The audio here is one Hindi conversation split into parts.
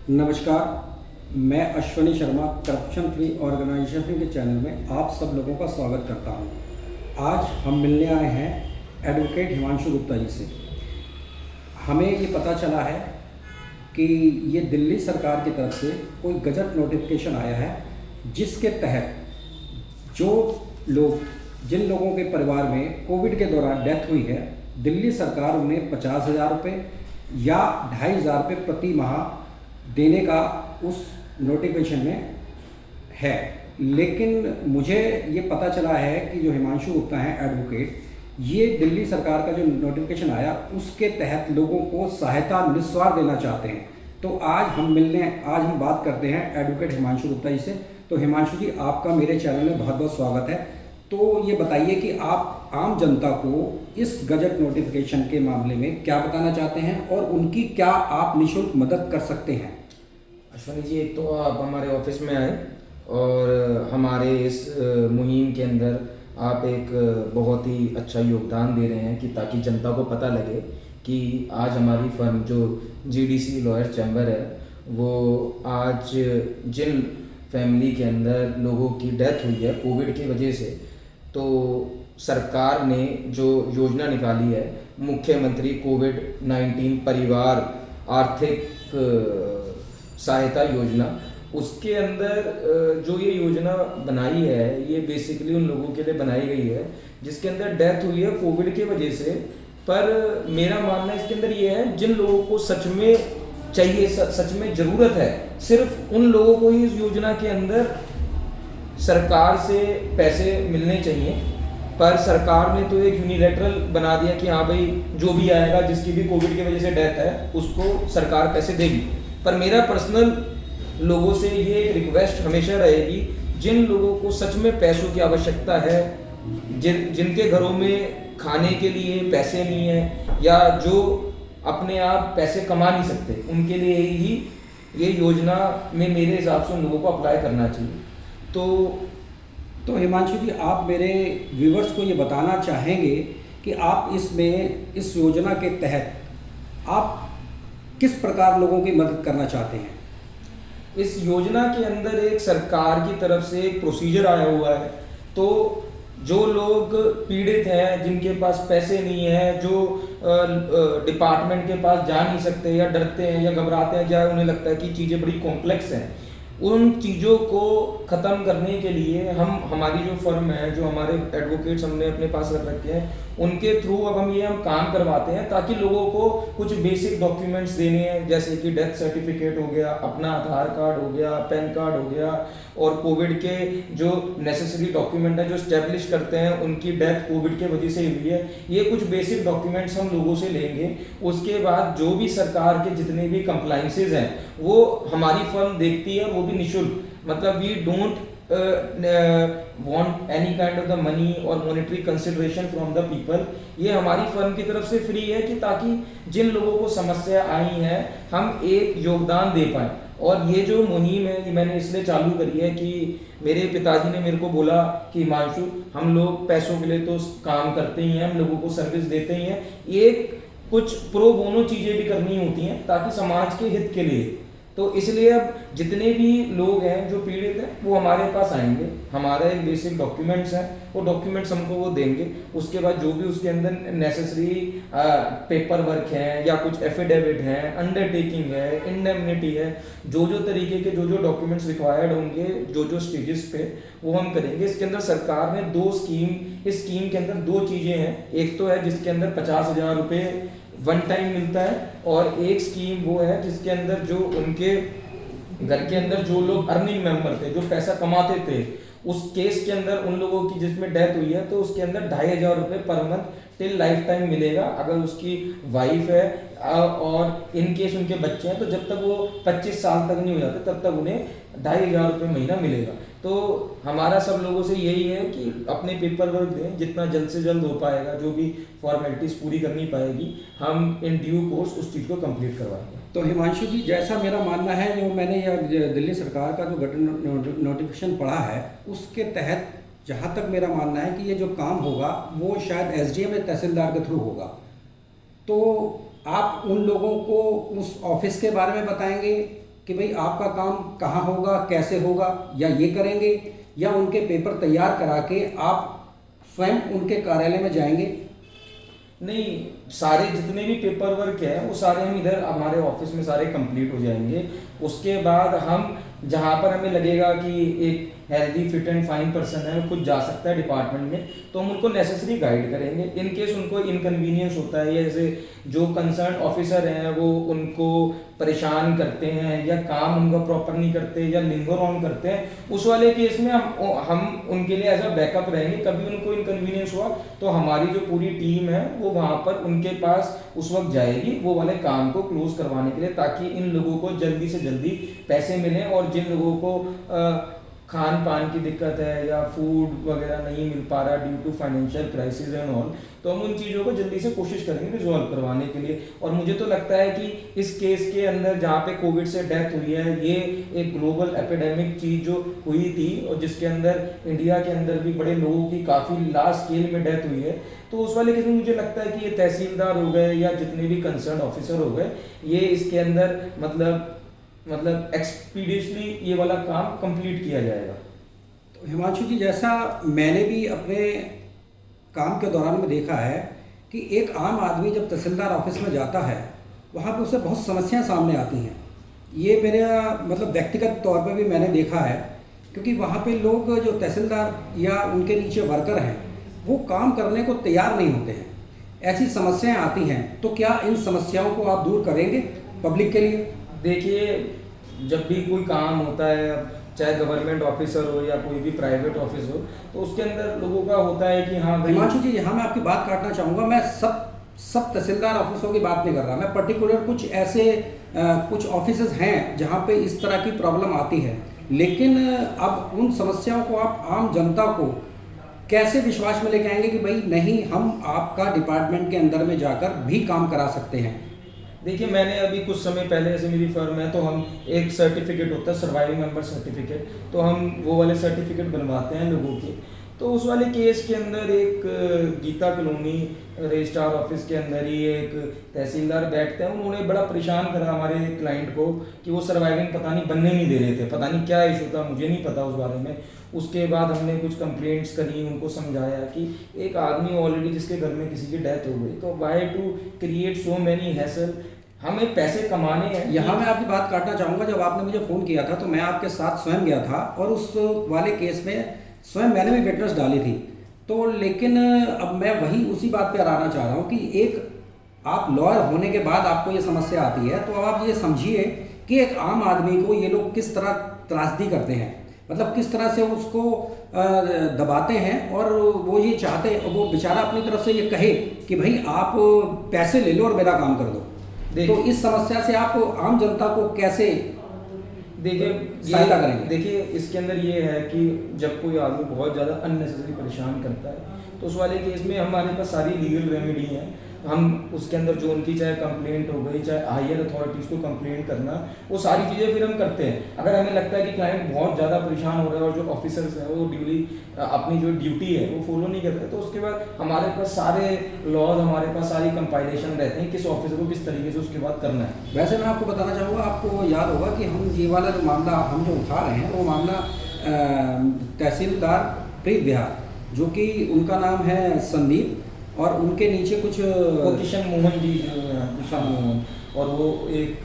नमस्कार, मैं Ashwani Sharma corruption free organisation के चैनल में आप सब लोगों का स्वागत करता हूं। आज हम मिलने आए हैं एडवोकेट हिमांशु गुप्ता जी से। हमें ये पता चला है कि ये दिल्ली सरकार की तरफ से कोई गजट नोटिफिकेशन आया है, जिसके तहत जिन लोगों के परिवार में कोविड के दौरान डेथ हुई है, दिल्ली सरकार उन्हें 50,000 रुपये या 2,500 रुपये प्रति माह देने का उस नोटिफिकेशन में है। लेकिन मुझे ये पता चला है कि जो हिमांशु गुप्ता हैं एडवोकेट, ये दिल्ली सरकार का जो नोटिफिकेशन आया उसके तहत लोगों को सहायता निस्वार्थ देना चाहते हैं। तो आज हम बात करते हैं एडवोकेट हिमांशु गुप्ता जी से। तो हिमांशु जी, आपका मेरे चैनल में बहुत बहुत स्वागत है। तो ये बताइए कि आप आम जनता को इस गजट नोटिफिकेशन के मामले में क्या बताना चाहते हैं और उनकी क्या आप निःशुल्क मदद कर सकते हैं। अश्वनी जी, एक तो आप हमारे ऑफिस में आए और हमारे इस मुहिम के अंदर आप एक बहुत ही अच्छा योगदान दे रहे हैं कि ताकि जनता को पता लगे कि आज हमारी फर्म जो जीडीसी लॉयर चैम्बर है, वो आज जिन फैमिली के अंदर लोगों की डेथ हुई है कोविड की वजह से, तो सरकार ने जो योजना निकाली है मुख्यमंत्री कोविड-19 परिवार आर्थिक सहायता योजना, उसके अंदर जो ये योजना बनाई है, ये बेसिकली उन लोगों के लिए बनाई गई है जिसके अंदर डेथ हुई है कोविड के वजह से। पर मेरा मानना इसके अंदर ये है, जिन लोगों को सच में चाहिए, सच में ज़रूरत है, सिर्फ उन लोगों को ही इस योजना के अंदर सरकार से पैसे मिलने चाहिए। पर सरकार ने तो एक यूनिलैटरल बना दिया कि हाँ भाई, जो भी आएगा, जिसकी भी कोविड की वजह से डेथ है, उसको सरकार पैसे देगी। पर मेरा पर्सनल लोगों से ये एक रिक्वेस्ट हमेशा रहेगी, जिन लोगों को सच में पैसों की आवश्यकता है, जिनके घरों में खाने के लिए पैसे नहीं है या जो अपने आप पैसे कमा नहीं सकते, उनके लिए ही ये योजना में मेरे हिसाब से उन लोगों को अप्लाई करना चाहिए। तो हिमांशु जी, आप मेरे व्यूवर्स को ये बताना चाहेंगे कि आप इस योजना के तहत आप किस प्रकार लोगों की मदद करना चाहते हैं। इस योजना के अंदर एक सरकार की तरफ से एक प्रोसीजर आया हुआ है। तो जो लोग पीड़ित हैं, जिनके पास पैसे नहीं है, जो डिपार्टमेंट के पास जा नहीं सकते या डरते हैं या घबराते हैं, या उन्हें लगता है कि चीज़ें बड़ी कॉम्प्लेक्स हैं, उन चीज़ों को ख़त्म करने के लिए हमारी जो फर्म है, जो हमारे एडवोकेट्स हमने अपने पास रख रखे हैं, उनके थ्रू अब हम काम करवाते हैं ताकि लोगों को कुछ बेसिक डॉक्यूमेंट्स देने हैं, जैसे कि डेथ सर्टिफिकेट हो गया, अपना आधार कार्ड हो गया, पैन कार्ड हो गया, और कोविड के जो नेसेसरी डॉक्यूमेंट है जो स्टैब्लिश करते हैं उनकी डेथ कोविड के वजह से हुई है। ये कुछ बेसिक डॉक्यूमेंट्स हम लोगों से लेंगे। उसके बाद जो भी सरकार के जितने भी कंप्लाइंसेज हैं वो हमारी फर्म देखती है, वो भी निःशुल्क। मतलब we don't want any kind of the money or monetary consideration from the people। ये हमारी फर्म की तरफ से फ्री है कि ताकि जिन लोगों को समस्या आई है हम एक योगदान दे पाएँ। और ये जो मुहिम है, ये मैंने इसलिए चालू करी है कि मेरे पिताजी ने मेरे को बोला कि हिमांशु, हम लोग पैसों के लिए तो काम करते ही हैं, हम लोगों को सर्विस देते ही हैं, एक कुछ प्रो बोनो चीज़ें भी करनी होती हैं ताकि समाज के हित के लिए। तो इसलिए अब जितने भी लोग हैं जो पीड़ित हैं वो हमारे पास आएंगे, हमारा एक बेसिक डॉक्यूमेंट्स हैं, वो डॉक्यूमेंट्स हमको वो देंगे। उसके बाद जो भी उसके अंदर नेसेसरी पेपर वर्क है या कुछ एफिडेविट है, अंडरटेकिंग है, इंडेमनिटी है, जो तरीके के जो डॉक्यूमेंट्स रिक्वायर्ड होंगे जो स्टेजेस पे, वो हम करेंगे। इसके अंदर सरकार ने इस स्कीम के अंदर 2 चीज़ें हैं। एक तो है जिसके अंदर 50,000 रुपये वन टाइम मिलता है, और एक स्कीम वो है जिसके अंदर जो उनके घर के अंदर जो लोग अर्निंग मेंबर थे, जो पैसा कमाते थे, उस केस के अंदर उन लोगों की जिसमें डेथ हुई है, तो उसके अंदर 2,500 रुपये per month till life time मिलेगा। अगर उसकी वाइफ है और इन केस उनके बच्चे हैं, तो जब तक वो 25 साल तक नहीं हो जाते तब तक उन्हें 2,500 रुपये महीना मिलेगा। तो हमारा सब लोगों से यही है कि अपने पेपर वर्क दें, जितना जल्द से जल्द हो पाएगा, जो भी फॉर्मेलिटीज़ पूरी करनी पाएगी, हम इन ड्यू कोर्स उस चीज़ को कंप्लीट करवाएंगे। तो हिमांशु जी, जैसा मेरा मानना है, जो मैंने दिल्ली सरकार का जो गठन नोटिफिकेशन पढ़ा है, उसके तहत जहाँ तक मेरा मानना है कि ये जो काम होगा वो शायद एसडीएम या तहसीलदार के थ्रू होगा। तो आप उन लोगों को उस ऑफिस के बारे में बताएंगे कि भाई आपका काम कहाँ होगा, कैसे होगा, या ये करेंगे, या उनके पेपर तैयार करा के आप स्वयं उनके कार्यालय में जाएंगे? नहीं, सारे जितने भी पेपर वर्क है वो सारे हम इधर हमारे ऑफिस में सारे कंप्लीट हो जाएंगे। उसके बाद हम जहाँ पर हमें लगेगा कि एक healthy fit and fine person है, वो खुद जा सकता है डिपार्टमेंट में, तो हम उनको नेसेसरी गाइड करेंगे। इन केस उनको इनकन्वीनियंस होता है, या जैसे जो कंसर्न ऑफिसर हैं वो उनको परेशान करते हैं या काम उनका प्रॉपर नहीं करते या लिंगर ऑन करते हैं, उस वाले केस में हम उनके लिए एज अ बैकअप रहेंगे। कभी उनको इनकन्वीनियंस हुआ तो हमारी जो पूरी टीम है वो वहाँ पर उनके पास उस वक्त जाएगी वो वाले काम को क्लोज करवाने के लिए, ताकि इन लोगों को जल्दी से जल्दी पैसे मिलें। और जिन लोगों को खान पान की दिक्कत है या फूड वगैरह नहीं मिल पा रहा due to financial crisis and all, तो हम उन चीज़ों को जल्दी से कोशिश करेंगे रिजॉल्व करवाने के लिए। और मुझे तो लगता है कि इस केस के अंदर जहाँ पे कोविड से डेथ हुई है, ये एक ग्लोबल एपिडेमिक चीज़ जो हुई थी और जिसके अंदर इंडिया के अंदर भी बड़े लोगों की काफ़ी लार्ज स्केल में डेथ हुई है, तो उस वाले केस में मुझे लगता है कि ये तहसीलदार हो गए या जितने भी कंसर्न ऑफिसर हो गए, ये इसके अंदर मतलब एक्सपीडियसली ये वाला काम कंप्लीट किया जाएगा। तो हिमांशु जी, जैसा मैंने भी अपने काम के दौरान में देखा है कि एक आम आदमी जब तहसीलदार ऑफिस में जाता है, वहाँ पे उसे बहुत समस्याएं सामने आती हैं। ये मेरा मतलब व्यक्तिगत तौर पे भी मैंने देखा है, क्योंकि वहाँ पे लोग जो तहसीलदार या उनके नीचे वर्कर हैं वो काम करने को तैयार नहीं होते हैं। ऐसी समस्याएं आती हैं, तो क्या इन समस्याओं को आप दूर करेंगे पब्लिक के लिए? देखिए, जब भी कोई काम होता है, चाहे गवर्नमेंट ऑफिसर हो या कोई भी प्राइवेट ऑफिस हो, तो उसके अंदर लोगों का होता है कि हाँ भाई। हिमांशु जी, यहाँ मैं आपकी बात काटना चाहूँगा। मैं सब तहसीलदार ऑफिसों की बात नहीं कर रहा, मैं पर्टिकुलर कुछ ऐसे कुछ ऑफिसेज हैं जहाँ पे इस तरह की प्रॉब्लम आती है, लेकिन अब उन समस्याओं को आप आम जनता को कैसे विश्वास में लेके आएंगे कि भाई नहीं, हम आपका डिपार्टमेंट के अंदर में जाकर भी काम करा सकते हैं? देखिए, मैंने अभी कुछ समय पहले, जैसे मेरी फर्म है तो हम एक सर्टिफिकेट होता है सर्वाइविंग मेंबर सर्टिफिकेट, तो हम वो वाले सर्टिफिकेट बनवाते हैं लोगों के। तो उस वाले केस के अंदर एक गीता कॉलोनी रजिस्ट्रार ऑफिस के अंदर ही एक तहसीलदार बैठते हैं, उन्होंने बड़ा परेशान करा हमारे क्लाइंट को कि वो सर्वाइविंग पता नहीं बनने नहीं दे रहे थे, पता नहीं क्या इशू था, मुझे नहीं पता उस बारे में। उसके बाद हमने कुछ कंप्लेंट्स करी, उनको समझाया कि एक आदमी ऑलरेडी जिसके घर में किसी की डेथ हो गई, तो why to create so many hassle, हमें पैसे कमाने हैं। यहाँ मैं आपकी बात काटना चाहूँगा। जब आपने मुझे फ़ोन किया था तो मैं आपके साथ स्वयं गया था और उस वाले केस में स्वयं मैंने भी विटनेस डाली थी। तो लेकिन अब मैं वही उसी बात पे आना चाह रहा हूँ कि एक आप लॉयर होने के बाद आपको ये समस्या आती है, तो अब आप ये समझिए कि एक आम आदमी को ये लोग किस तरह त्रासदी करते हैं, मतलब किस तरह से उसको दबाते हैं, और वो ये चाहते हैं, वो बेचारा अपनी तरफ से ये कहे कि भाई आप पैसे ले लो और मेरा काम कर दो। तो इस समस्या से आप आम जनता को कैसे सहायता करेंगे? देखिए, इसके अंदर ये है कि जब कोई आदमी बहुत ज़्यादा अननेसेसरी परेशान करता है, तो उस वाले केस में हमारे पास सारी लीगल रेमेडी हैं। हम उसके अंदर जो उनकी चाहे कंप्लेंट हो गई, चाहे हायर अथॉरिटीज़ को कंप्लेंट करना, वो सारी चीज़ें फिर हम करते हैं। अगर हमें लगता है कि क्लाइंट बहुत ज़्यादा परेशान हो रहा है और जो ऑफिसर्स हैं वो ड्यूली अपनी जो ड्यूटी है वो फॉलो नहीं करते, तो उसके बाद हमारे पास सारे लॉज, हमारे पास सारी कंपाइलेशन रहते हैं किस ऑफिसर को किस तरीके से उसके बाद करना है। वैसे मैं आपको बताना चाहूँगा, आपको याद होगा कि हम ये वाला जो मामला हम जो उठा रहे हैं वो मामला तहसीलदार प्रीत विहार, जो कि उनका नाम है संदीप, और उनके नीचे कुछ किशन मोहन जी, किशन मोहन, और वो एक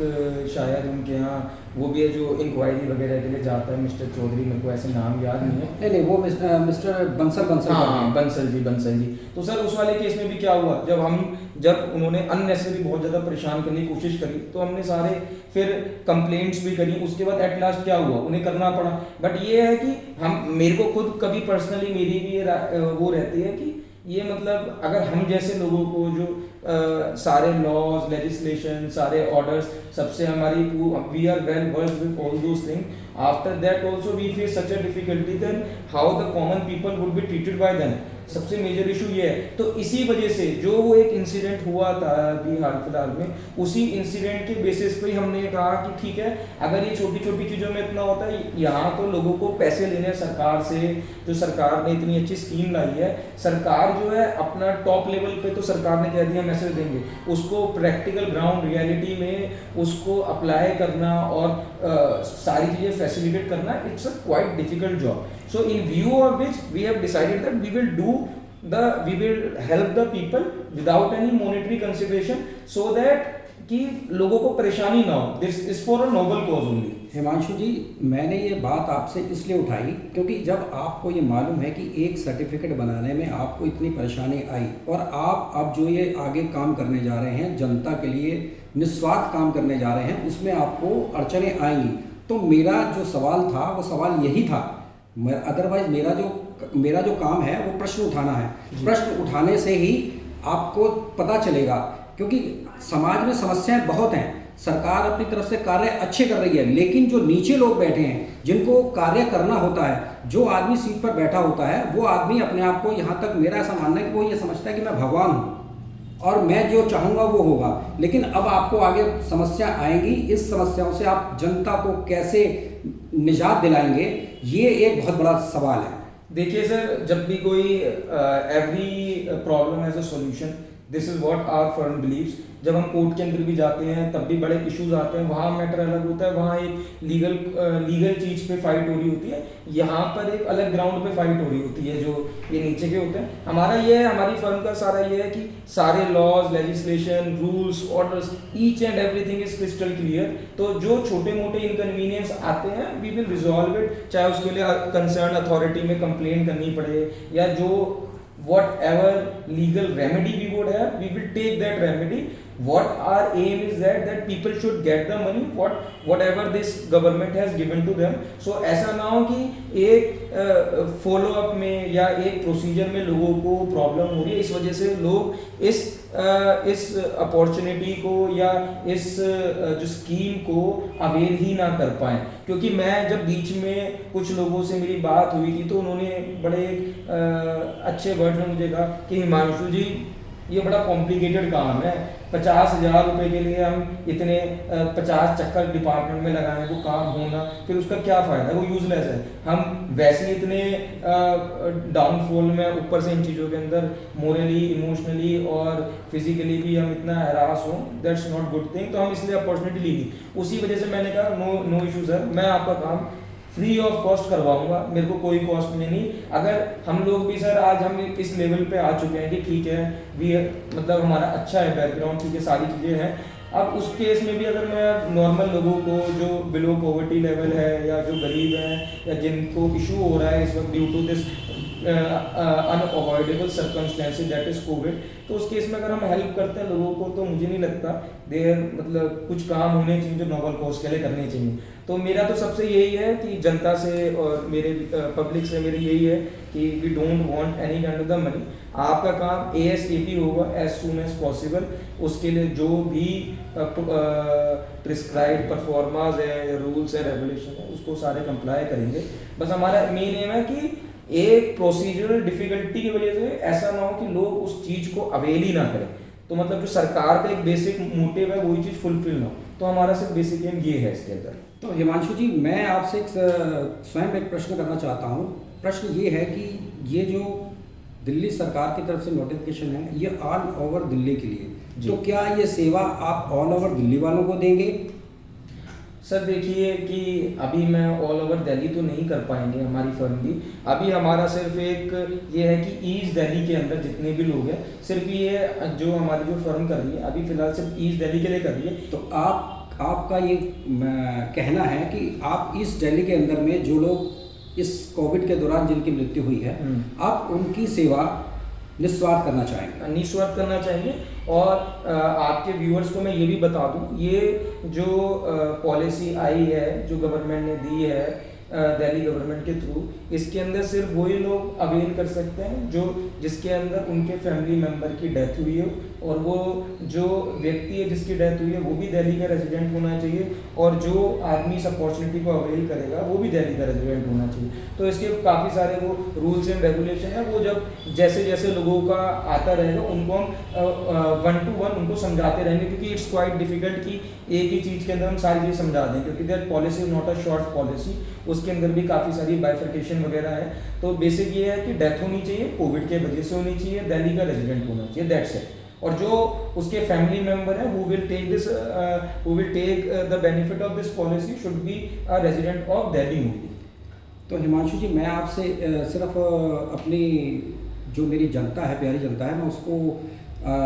शायद उनके यहाँ वो भी है जो इंक्वायरी वगैरह के लिए जाता है, मिस्टर चौधरी, मेरे को ऐसे नाम याद नहीं है। नहीं, वो मिस्टर बंसल। हाँ, बंसल जी। तो सर उस वाले केस में भी क्या हुआ, जब उन्होंने अननेसेसरी बहुत ज़्यादा परेशान करने की कोशिश करी, तो हमने सारे फिर कंप्लेंट्स भी करी। उसके बाद एट लास्ट क्या हुआ, उन्हें करना पड़ा। बट ये है कि मेरे को खुद कभी पर्सनली मेरी भी वो रहती है कि ये मतलब अगर हम जैसे लोगों को जो सारे लॉज, लेजिस्लेशन, सारे ऑर्डर्स, सबसे हमारी we are well versed with all those thing, after that also we face such a difficulty, then how the common people would be treated by them. सबसे मेजर इशू ये है। तो इसी वजह से जो वो एक इंसिडेंट हुआ था अभी हाल फिलहाल में, उसी इंसिडेंट के बेसिस पे हमने कहा कि ठीक है, अगर ये छोटी छोटी चीज़ों में इतना होता है, यहाँ तो लोगों को पैसे लेने सरकार से, जो सरकार ने इतनी अच्छी स्कीम लाई है, सरकार जो है अपना टॉप लेवल पे तो सरकार ने कह दिया मैसेज देंगे, उसको प्रैक्टिकल ग्राउंड रियलिटी में उसको अप्लाई करना और सारी चीज़ें फैसिलिटेट करना, it's a quite difficult job. So in view of which we have decided that we will help the people without any monetary consideration, so that कि लोगों को परेशानी ना हो. This is for a noble cause only. Himanshu ji, मैंने ये बात आपसे इसलिए उठाई क्योंकि जब आपको ये मालूम है कि एक सर्टिफिकेट बनाने में आपको इतनी परेशानी आई और आप अब जो ये आगे काम करने जा रहे हैं, जनता के लिए निस्वार्थ काम करने जा रहे हैं, उसमें आपको अड़चनें आएंगी. तो मेरा जो सवाल था वो सवाल यही था. अदरवाइज मेरा जो काम है वो प्रश्न उठाना है. प्रश्न उठाने से ही आपको पता चलेगा, क्योंकि समाज में समस्याएं बहुत हैं. सरकार अपनी तरफ से कार्य अच्छे कर रही है, लेकिन जो नीचे लोग बैठे हैं जिनको कार्य करना होता है, जो आदमी सीट पर बैठा होता है, वो आदमी अपने आप को, यहाँ तक मेरा ऐसा मानना है कि वो ये समझता है कि मैं भगवान हूँ और मैं जो चाहूँगा वो होगा. लेकिन अब आपको आगे समस्या आएंगी. इस समस्याओं से आप जनता को कैसे निजात दिलाएंगे, ये एक बहुत बड़ा सवाल है. देखिए सर, जब भी कोई every problem has a solution, this is what our firm believes. जब हम कोर्ट के अंदर भी जाते हैं तब भी बड़े इश्यूज आते हैं, वहाँ मैटर अलग होता है, वहाँ एक लीगल चीज़ पे फाइट हो रही होती है, यहाँ पर एक अलग ग्राउंड पे फाइट हो रही होती है जो ये नीचे के होते हैं. हमारा ये है, हमारी फर्म का सारा ये है कि सारे laws, legislation, rules, orders, each and everything is crystal clear. तो जो छोटे मोटे इनकन्वीनियंस आते हैं, वी विल रिजॉल्व इट, चाहे उसके लिए कंसर्न अथॉरिटी में कंप्लेन करनी पड़े या जो whatever legal remedy we would have, we will take that remedy. What our aim is that people should get the money whatever this government has given to them. So ऐसा ना हो कि एक फॉलो अप में या एक प्रोसीजर में लोगों को प्रॉब्लम हो रही है, इस वजह से लोग इस अपॉर्चुनिटी को या इस जो स्कीम को अवेल ही ना कर पाए. क्योंकि मैं जब बीच में कुछ लोगों से मेरी बात हुई थी तो उन्होंने बड़े अच्छे वर्ड में मुझे कहा कि हिमांशु जी, ये बड़ा कॉम्प्लिकेटेड काम है, 50,000 रुपए के लिए हम इतने 50 चक्कर डिपार्टमेंट में लगाएं, वो काम होना फिर उसका क्या फ़ायदा, वो यूजलेस है. हम वैसे ही इतने डाउनफॉल में, ऊपर से इन चीज़ों के अंदर मोरली, इमोशनली और फिजिकली भी हम इतना हरास हों, दैट्स नॉट गुड थिंग. तो हम इसलिए अपॉर्चुनिटी ली थी. उसी वजह से मैंने कहा नो इशू सर, मैं आपका काम फ्री ऑफ कॉस्ट करवाऊंगा, मेरे को कोई कॉस्ट में नहीं. अगर हम लोग भी सर आज हम इस लेवल पे आ चुके हैं कि ठीक है, वी मतलब हमारा अच्छा है बैकग्राउंड, ठीक है, सारी चीज़ें हैं. अब उस केस में भी अगर मैं नॉर्मल लोगों को जो बिलो पॉवर्टी लेवल है या जो गरीब हैं या जिनको इशू हो रहा है इस वक्त due to this unavoidable circumstances that is covid, तो उस केस में अगर हम हेल्प करते हैं लोगों को, तो मुझे नहीं लगता देर मतलब कुछ काम होने चाहिए जो नोबल कॉज के लिए करने चाहिए. तो मेरा तो सबसे यही है कि जनता से और मेरे पब्लिक से मेरी यही है कि we don't want any kind of the money. आपका काम ASAP होगा, एज सून एज पॉसिबल. उसके लिए जो भी प्रिस्क्राइब परफॉर्माज है, रूल्स है, रेगुलेशन है, उसको सारे कंप्लाई करेंगे. बस हमारा मेन एम है कि एक प्रोसीजरल डिफिकल्टी की वजह से ऐसा ना हो कि लोग उस चीज़ को अवेल ही ना करें. तो मतलब जो सरकार का एक बेसिक मोटिव है वही चीज़ फुलफिल ना हो. तो हमारा सिर्फ बेसिक एम ये है इसके अंदर. तो हिमांशु जी, मैं आपसे स्वयं एक प्रश्न करना चाहता हूँ. प्रश्न ये है कि ये जो दिल्ली सरकार की तरफ से नोटिफिकेशन है, ये ऑल ओवर दिल्ली के लिए, तो क्या ये सेवा आप ऑल ओवर दिल्ली वालों को देंगे? सर देखिए कि अभी मैं ऑल ओवर दिल्ली तो नहीं कर पाएंगे हमारी फर्म भी. अभी हमारा सिर्फ एक ये है कि ईस्ट दिल्ली के अंदर जितने भी लोग हैं, सिर्फ ये जो हमारी जो फर्म कर रही है अभी फिलहाल सिर्फ ईस्ट दिल्ली के लिए कर रही है. तो आपका ये कहना है कि आप ईस्ट दिल्ली के अंदर में जो लोग इस कोविड के दौरान जिनकी मृत्यु हुई है, आप उनकी सेवा निस्वार्थ करना चाहेंगे? निस्वार्थ करना चाहेंगे. और आपके व्यूअर्स को मैं ये भी बता दूं, ये जो पॉलिसी आई है जो गवर्नमेंट ने दी है दिल्ली गवर्नमेंट के थ्रू, इसके अंदर सिर्फ वही लोग अवेल कर सकते हैं जो जिसके अंदर उनके फैमिली मेम्बर की डेथ हुई हो, और वो जो व्यक्ति है जिसकी डेथ हुई है वो भी दिल्ली का रेजिडेंट होना चाहिए, और जो आदमी इस अपॉर्चुनिटी को अवेल करेगा वो भी दिल्ली का रेजिडेंट होना चाहिए. तो इसके काफ़ी सारे वो रूल्स एंड रेगुलेशन है, वो जब जैसे जैसे लोगों का आता रहेगा उनको हम 1 to 1 उनको समझाते रहेंगे, क्योंकि इट्स क्वाइट डिफिकल्ट कि एक ही चीज़ के अंदर हम सारी चीज़ समझा दें, क्योंकि that policy is not a short policy, उसके अंदर भी काफ़ी सारी बाइफर्केशन वगैरह है. तो बेसिक ये है कि डेथ होनी चाहिए, कोविड के वजह से होनी चाहिए, दिल्ली का रेजिडेंट होना चाहिए, दैट्स इट. और जो उसके फैमिली मेंबर हैं who will take the benefit of this policy should be a resident of Delhi only. तो हिमांशु जी, मैं आपसे सिर्फ अपनी जो मेरी जनता है, प्यारी जनता है, मैं उसको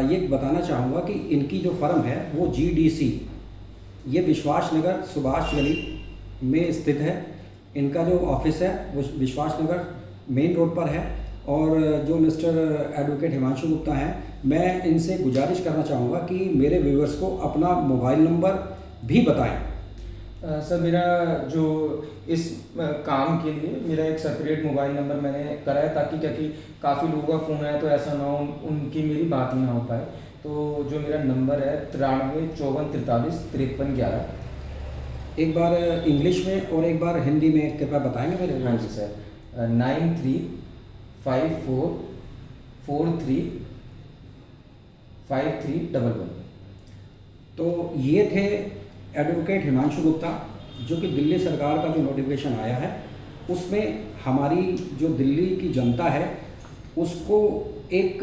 ये बताना चाहूँगा कि इनकी जो फर्म है वो GDC, ये विश्वास नगर सुभाष गली में स्थित है। इनका जो ऑफिस है वो विश्वास नगर मेन रोड पर है। और जो मिस्टर एडवोकेट हिमांशु गुप्ता हैं, मैं इनसे गुजारिश करना चाहूँगा कि मेरे व्यूअर्स को अपना मोबाइल नंबर भी बताएं। सर, मेरा जो इस काम के लिए मेरा एक सेपरेट मोबाइल नंबर मैंने करा है, ताकि क्या कि काफ़ी लोगों का फ़ोन आया तो ऐसा ना हो उनकी मेरी बात ही ना हो पाए। तो जो मेरा नंबर है 93 54 43 53 11। एक बार इंग्लिश में और एक बार हिंदी में कृपया बताएंगे मेरे। हाँ जी सर, 9354435311। तो ये थे एडवोकेट हिमांशु गुप्ता, जो कि दिल्ली सरकार का जो नोटिफिकेशन आया है उसमें हमारी जो दिल्ली की जनता है उसको एक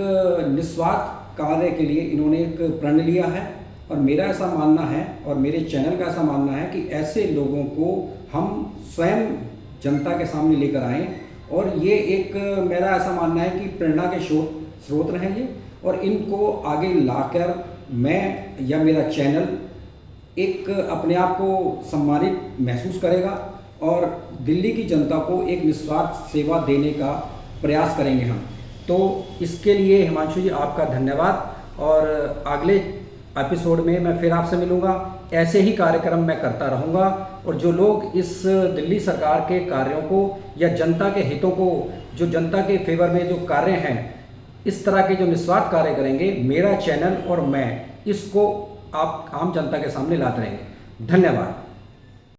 निस्वार्थ कार्य के लिए इन्होंने एक प्रण लिया है। और मेरा ऐसा मानना है और मेरे चैनल का ऐसा मानना है कि ऐसे लोगों को हम स्वयं जनता के सामने लेकर आएँ। और ये एक मेरा ऐसा मानना है कि प्रेरणा के स्रोत रहें ये, और इनको आगे लाकर मैं या मेरा चैनल एक अपने आप को सम्मानित महसूस करेगा और दिल्ली की जनता को एक निस्वार्थ सेवा देने का प्रयास करेंगे हम। तो इसके लिए हिमांशु जी आपका धन्यवाद, और अगले एपिसोड में मैं फिर आपसे मिलूँगा। ऐसे ही कार्यक्रम मैं करता रहूँगा, और जो लोग इस दिल्ली सरकार के कार्यों को या जनता के हितों को, जो जनता के फेवर में जो कार्य हैं, इस तरह के जो निस्वार्थ कार्य करेंगे, मेरा चैनल और मैं इसको आप आम जनता के सामने लाते रहेंगे। धन्यवाद।